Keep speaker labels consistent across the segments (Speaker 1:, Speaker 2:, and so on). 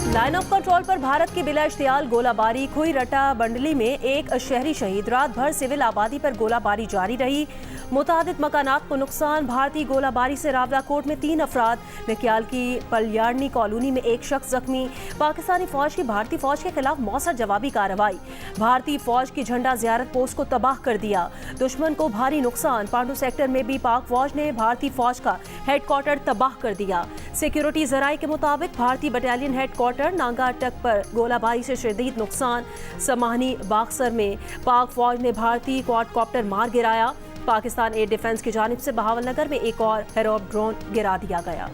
Speaker 1: Line of control पर भारत की बिला इश्तियाल गोलाबारी। खुई रटा बंडली में एक शहरी शहीद। रात भर सिविल आबादी पर गोलाबारी जारी रही। मुतादिद मकानात को नुकसान। भारतीय गोलाबारी से रावलाकोट में 3 अफराद। नकियाल की पलयारनी कॉलोनी में एक शख्स जख्मी। पाकिस्तानी फौज की भारतीय फौज के खिलाफ मौसर जवाबी कार्रवाई। भारतीय फौज की झंडा जियारत पोस्ट को तबाह कर दिया। दुश्मन को भारी नुकसान। पांडू सेक्टर में भी पाक फौज ने भारतीय फौज का हेडक्वार्टर तबाह कर दिया। सिक्योरिटी जराये के मुताबिक भारतीय बटालियन हेडक्वार्टर नांगा अटक पर गोलाबारी से शदीद नुकसान। समाहनी बाक्सर में पाक फौज ने भारतीय क्वाडकॉप्टर मार गिराया। पाकिस्तान एयर डिफेंस की जानिब से बहावलनगर में एक और हेरोप ड्रोन गिरा दिया गया।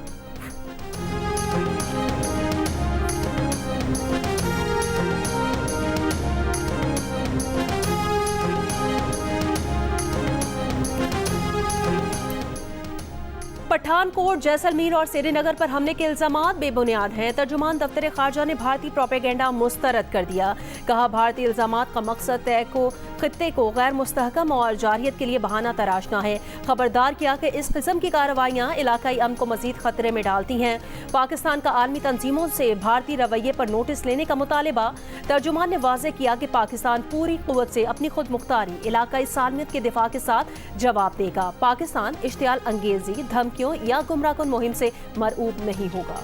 Speaker 1: पठानकोट, जैसलमेर और श्रीनगर पर हमले के इल्जामात बेबुनियाद हैं। तर्जुमान दफ्तर खारजा ने भारतीय प्रोपेगेंडा मुस्तरद कर दिया। कहा, भारतीय इल्जामात का मकसद तय को खित्ते को गैर मुस्तहकम और जारियत के लिए बहाना तराशना है। खबरदार किया कि इस किस्म की कार्रवाइयाँ इलाकाई अमन को मजीद खतरे में डालती हैं। पाकिस्तान का आलमी तंजीमों से भारतीय रवैये पर नोटिस लेने का मुतालबा। तर्जुमान ने वाज़ेह किया कि पाकिस्तान पूरी कुव्वत से अपनी खुद मुख्तारी, इलाकाई सालमियत के दिफा के साथ जवाब देगा। पाकिस्तान इश्तियाल अंगेजी, धमकियों या गुमराहकुन मुहिम से मरऊब नहीं होगा।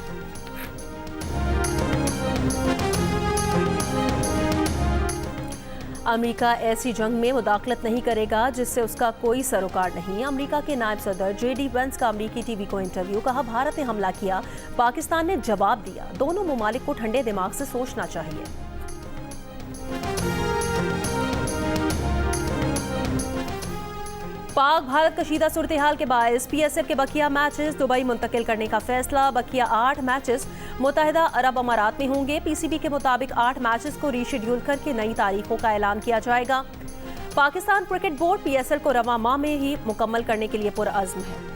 Speaker 1: अमेरिका ऐसी जंग में मुदाखलत नहीं करेगा जिससे उसका कोई सरोकार नहीं। अमेरिका के नायब सदर JD वेंस का अमेरिकी टीवी को इंटरव्यू। कहा, भारत ने हमला किया, पाकिस्तान ने जवाब दिया। दोनों ममालिक को ठंडे दिमाग से सोचना चाहिए। पाक भारत कशीदा सूरत हाल के बायस PSF के बकिया मैचेस दुबई मुंतकिल करने का फैसला। बकिया 8 मैचेस मुत्तहिदा अरब अमारात में होंगे। PCB के मुताबिक 8 मैचेस को रीशेड्यूल करके नई तारीखों का ऐलान किया जाएगा। पाकिस्तान क्रिकेट बोर्ड PSL को रवा माह में ही मुकम्मल करने के लिए पुरअज़्म है।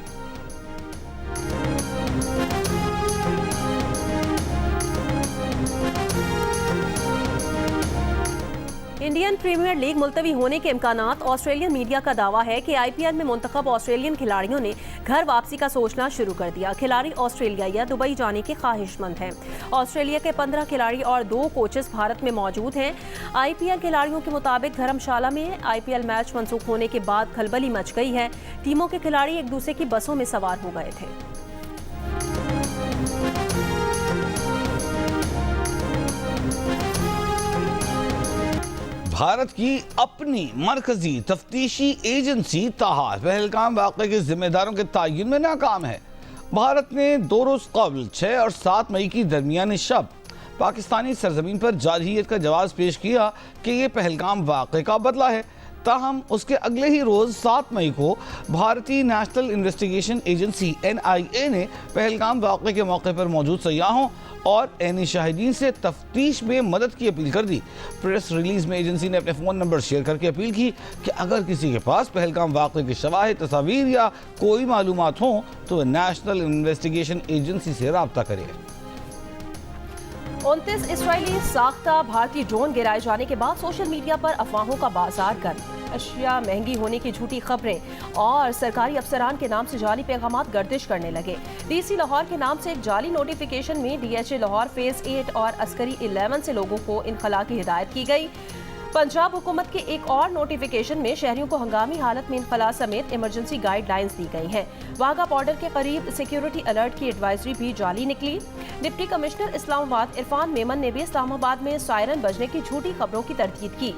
Speaker 1: इंडियन प्रीमियर लीग मुलतवी होने के इम्कानात। ऑस्ट्रेलियन मीडिया का दावा है कि IPL में मुंतखब ऑस्ट्रेलियन खिलाड़ियों ने घर वापसी का सोचना शुरू कर दिया। खिलाड़ी ऑस्ट्रेलिया या दुबई जाने के ख्वाहिशमंद हैं। ऑस्ट्रेलिया के 15 खिलाड़ी और 2 कोचेस भारत में मौजूद हैं। IPL खिलाड़ियों के मुताबिक धर्मशाला में IPL मैच मनसूख होने के बाद खलबली मच गई है। टीमों के खिलाड़ी एक दूसरे की बसों में सवार हो गए थे।
Speaker 2: भारत की अपनी मरकजी तफ्तीशी एजेंसी ताहा पहलगाम वाक़े के जिम्मेदारों के तयन में नाकाम है। भारत ने 2 रोज़ कबल 6 और 7 मई की दरमियानी शब पाकिस्तानी सरजमीन पर जारहियत का जवाब पेश किया कि ये पहलगाम वाक़े का बदला है। ताहम उसके अगले ही रोज़ 7 मई को भारतीय नेशनल इन्वेस्टिगेशन एजेंसी NIA ने पहलगाम वाक़े के मौके पर मौजूद सयाहों और ऐनी शाहिदीन से तफ्तीश में मदद की अपील कर दी। प्रेस रिलीज में एजेंसी ने अपने फ़ोन नंबर शेयर करके अपील की कि अगर किसी के पास पहलगाम वाक़े के शवाहिद, तस्वीर या कोई मालूमात हों तो नेशनल इन्वेस्टिगेशन एजेंसी से रब्ता करें।
Speaker 1: 29 इसराइली साख्ता भारतीय ड्रोन गिराए जाने के बाद सोशल मीडिया पर अफवाहों का बाजार गर्म। अशिया महंगी होने की झूठी खबरें और सरकारी अफसरान के नाम से जाली पैगामात गर्दिश करने लगे। DC लाहौर के नाम से एक जाली नोटिफिकेशन में DHA लाहौर फेज 8 और अस्करी 11 से लोगों को इनखला की हिदायत की गई। पंजाब हुकूमत के एक और नोटिफिकेशन में शहरियों को हंगामी हालत में इनखला समेत इमरजेंसी गाइडलाइंस दी गई हैं। वाघा बॉर्डर के करीब सिक्योरिटी अलर्ट की एडवाइजरी भी जाली निकली। डिप्टी कमिश्नर इस्लामाबाद इरफान मेमन ने भी इस्लामाबाद में सायरन बजने की झूठी खबरों की तरदीद की।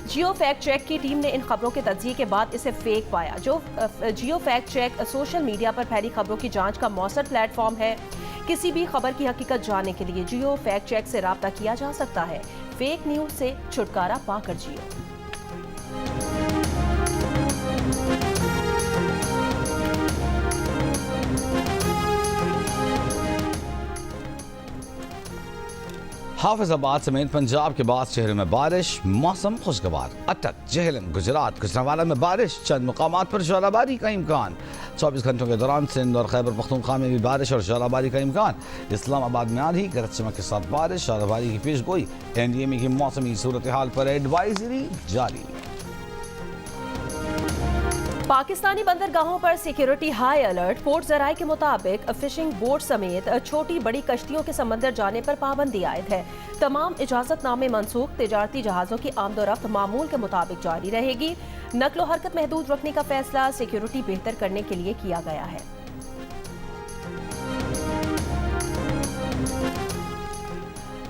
Speaker 1: जियो फैक्ट चेक की टीम ने इन खबरों के तज्जिये के बाद इसे फेक पाया। जियो फैक्ट चेक सोशल मीडिया पर फैली खबरों की जांच का मौसर प्लेटफॉर्म है। किसी भी खबर की हकीकत जानने के लिए जियो फैक्ट चेक से राब्ता किया जा सकता है। फेक न्यूज से छुटकारा पाकर जियो।
Speaker 2: हाफिजाबाद समेत पंजाब के बाद शहरों में बारिश। मौसम खुशगवार। अटक, जेहलम, गुजरात, गुजरांवाला में बारिश। चंद मुकामात पर शराबारी का इम्कान। 24 घंटों के दौरान सिंध और खैबर पख्तूनख्वा में भी बारिश और शराबारी का इम्कान। इस्लामाबाद में आंधी गरज चमक के साथ बारिश। शराबारी की पेश गोई। NDMA की मौसमी सूरत हाल पर एडवाइजरी जारी।
Speaker 1: पाकिस्तानी बंदरगाहों पर सिक्योरिटी हाई अलर्ट। पोर्ट जराये के मुताबिक फिशिंग बोट समेत छोटी बड़ी कश्तियों के समंदर जाने पर पाबंदी आयद है। तमाम इजाजतनामे मनसूख। तिजारती जहाजों की आमदोरफ्त मामूल के मुताबिक जारी रहेगी। नकलो हरकत महदूद रखने का फैसला सिक्योरिटी बेहतर करने के लिए किया गया है।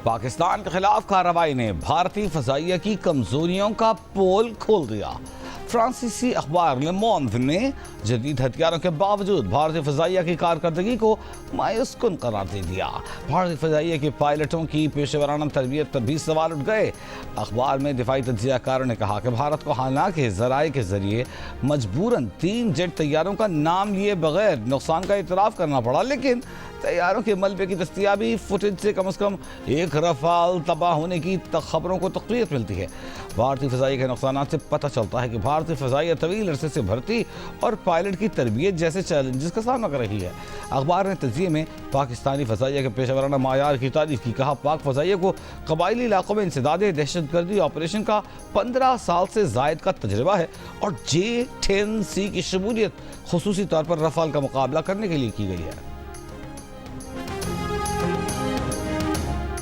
Speaker 2: पाकिस्तान के खिलाफ कार्रवाई ने भारतीय फजाइया की कमजोरियों का पोल खोल दिया। फ्रांसीसी अखबार ले मोंड ने जदीद हथियारों के बावजूद भारतीय फजाइया की कारकर्दगी को मायूस कुन करार दे दिया। भारतीय फजाइया के पायलटों की पेशेवराना तरबियत पर भी सवाल उठ गए। अखबार में दिफाई तज्जियाकारों ने कहा कि भारत को हालांकि जराए के जरिए मजबूरन 3 जेट तैयारों का नाम लिए बगैर नुकसान का इतराफ करना पड़ा, लेकिन तैयारों के मलबे की दस्तियाबी फुटेज से कम एक रफाल तबाह होने की खबरों को तक़वीत मिलती है। भारतीय फजाइया के नुकसान से पता चलता है कि भारतीय फजाइया तवील अरसे से भर्ती और पायलट की तरबियत जैसे चैलेंजेस का सामना कर रही है। अखबार ने तजिए में पाकिस्तानी फजाइया के पेशेवराना मायार की तारीफ की। कहा, पाक फजाइया को कबायली इलाकों में इंसदादे दहशतगर्दी ऑपरेशन का 15 साल से जायद का तजर्बा है और J-10C की शमूलियत खुसूसी तौर पर रफाल का मुकाबला करने के लिए की गई है।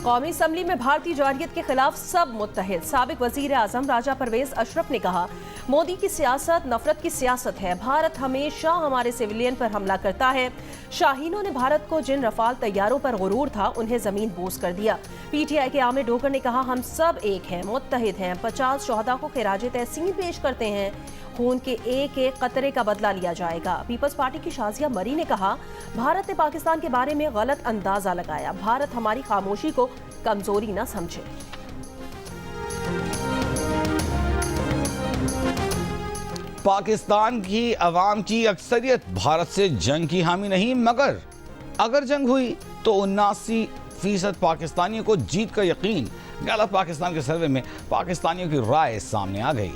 Speaker 1: कौमी असम्बली में भारतीय जारियत के खिलाफ सब मुत्तहिद। साबिक वजीर आजम राजा परवेज अशरफ ने कहा, मोदी की सियासत नफरत की सियासत है। भारत हमेशा हमारे सिविलियन पर हमला करता है। शाहीनों ने भारत को जिन रफाल तैयारों पर गुरूर था उन्हें जमीन बोस कर दिया। PTI के आमिर डोगर ने कहा, हम सब एक हैं, मुत्तहिद हैं। 50 शोहदा को खिराज तहसीन पेश करते हैं। खून के एक एक कतरे का बदला लिया जाएगा। पीपल्स पार्टी की शाजिया मरी ने कहा, भारत ने पाकिस्तान के बारे में गलत अंदाजा लगाया। भारत हमारी खामोशी को कमजोरी न समझे।
Speaker 2: पाकिस्तान की अवाम की अक्सरियत भारत से जंग की हामी नहीं, मगर अगर जंग हुई तो 79% पाकिस्तानियों को जीत का यकीन। गैलप पाकिस्तान के सर्वे में पाकिस्तानियों की राय सामने आ गई।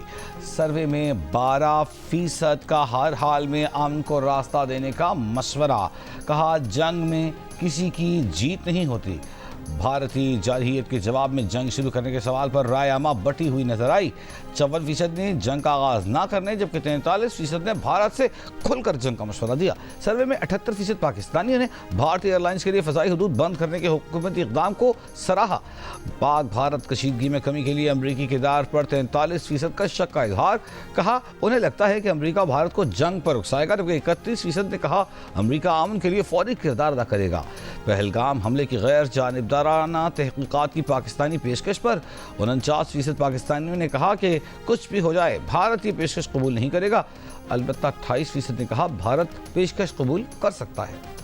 Speaker 2: सर्वे में 12% का हर हाल में अमन को रास्ता देने का मशवरा। कहा, जंग में किसी की जीत नहीं होती। भारतीय जारहियत के जवाब में जंग शुरू करने के सवाल पर राय आमा बटी हुई नजर आई। 54% ने जंग का आगाज ना करने, जबकि 43% ने भारत से खुलकर जंग का मशवरा दिया। सर्वे में 78% पाकिस्तानियों ने भारतीय एयरलाइंस के लिए फ़ज़ाई हदूद बंद करने के हुकूमती इक़दाम को सराहा। पाक भारत कशीदगी में कमी के लिए अमरीकी किरदार पर 43% का शक का इजहार। कहा, उन्हें लगता है कि अमरीका भारत को जंग पर उकसाएगा, जबकि 31% ने कहा अमरीका अमन के लिए फौरी किरदार अदा करेगा। पहलगाम हमले की गैर जानिबदाराना तहकीकात की पाकिस्तानी पेशकश पर 49% पाकिस्तानियों ने कहा कि कुछ भी हो जाए भारत ये पेशकश कबूल नहीं करेगा। अलबत्ता 28% ने कहा भारत पेशकश कबूल कर सकता है।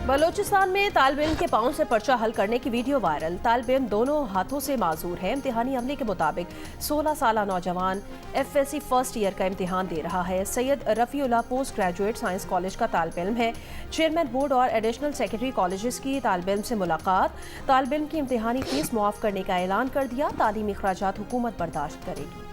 Speaker 1: बलोचिस्तान में तालिब इल्म के पांव से पर्चा हल करने की वीडियो वायरल। तालिब इल्म दोनों हाथों से माजूर है। इम्तिहानी अमले के मुताबिक 16 साल नौजवान FSC फर्स्ट ईयर का इम्तिहान दे रहा है। Syed Rafiullah post graduate science college का तालिब इल्म है। चेयरमैन बोर्ड और एडिशनल सेक्रेटरी कॉलेजेस की तालिब इल्म से मुलाकात। तालिब इल्म की इम्तिहानी फीस मुआफ़ करने का ऐलान कर दिया। तालीमी अखराजात हुकूमत बर्दाश्त करेगी।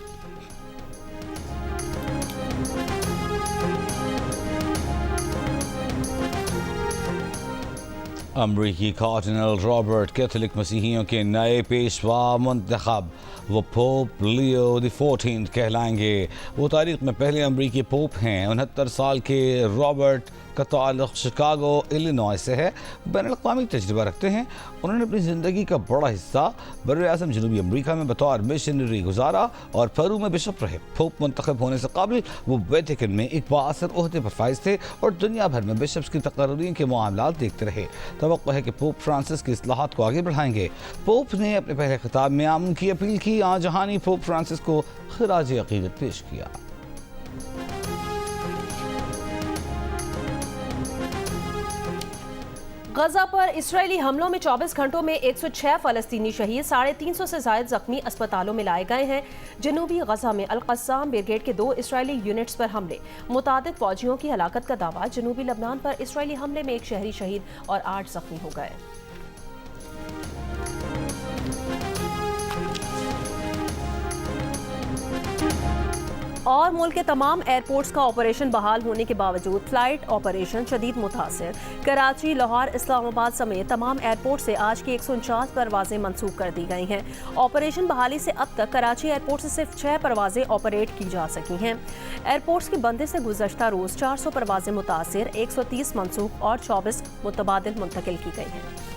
Speaker 2: अमरीकी कार्डिनल रॉबर्ट कैथोलिक मसीहियों के नए पेशवा मुंतखब वो पोप लियो द 14 कहलाएंगे। वो तारीख में पहले अमरीकी पोप हैं। 69 साल के रॉबर्ट का ताल्लुक़ शिकागो इलिनॉय से है। बैनुल-अक़वामी तजुर्बा रखते हैं। उन्होंने अपनी ज़िंदगी का बड़ा हिस्सा बर-ए-आज़म जनूबी अमरीका में बतौर मिशनरी गुजारा और पेरू में बिशप रहे। पोप मुंतखब होने से कबल वो वेटिकन में एक बाअसर ओहदे पर फाइज थे और दुनिया भर में बिशप्स की तकर्रीर के मामलात देखते रहे। तवक्को है कि पोप फ्रांसिस की इस्लाहात को आगे बढ़ाएंगे। पोप ने अपने पहले खिताब में अमन की अपील की। जहानी पोप फ्रांसिस को खिराज अक़ीदत पेश किया।
Speaker 1: गजा पर इजरायली हमलों में 24 घंटों में 106 फलस्तीनी शहीद, 350 से ज्यादा जख्मी अस्पतालों में लाए गए हैं। जनूबी गजा में अल-क़स्साम ब्रिगेड के 2 इजरायली यूनिट्स पर हमले, मुतादिद फौजियों की हलाकत का दावा। जनूबी लबनान पर इजरायली हमले में 1 शहरी शहीद और 8 जख्मी हो गए। और मुल्क के तमाम एयरपोर्ट्स का ऑपरेशन बहाल होने के बावजूद फ्लाइट ऑपरेशन शदीद मुतासिर। कराची, लाहौर, इस्लामाबाद समेत तमाम एयरपोर्ट से आज की 149 परवाजें मंसूख कर दी गई हैं। ऑपरेशन बहाली से अब तक कराची एयरपोर्ट से सिर्फ 6 परवाजें ऑपरेट की जा सकी हैं। एयरपोर्ट्स की बंदी से गुज़श्ता रोज़ 400 परवाजें मुतासिर, 130 मंसूख और 24 मुतबादिल मुंतकिल की गई हैं।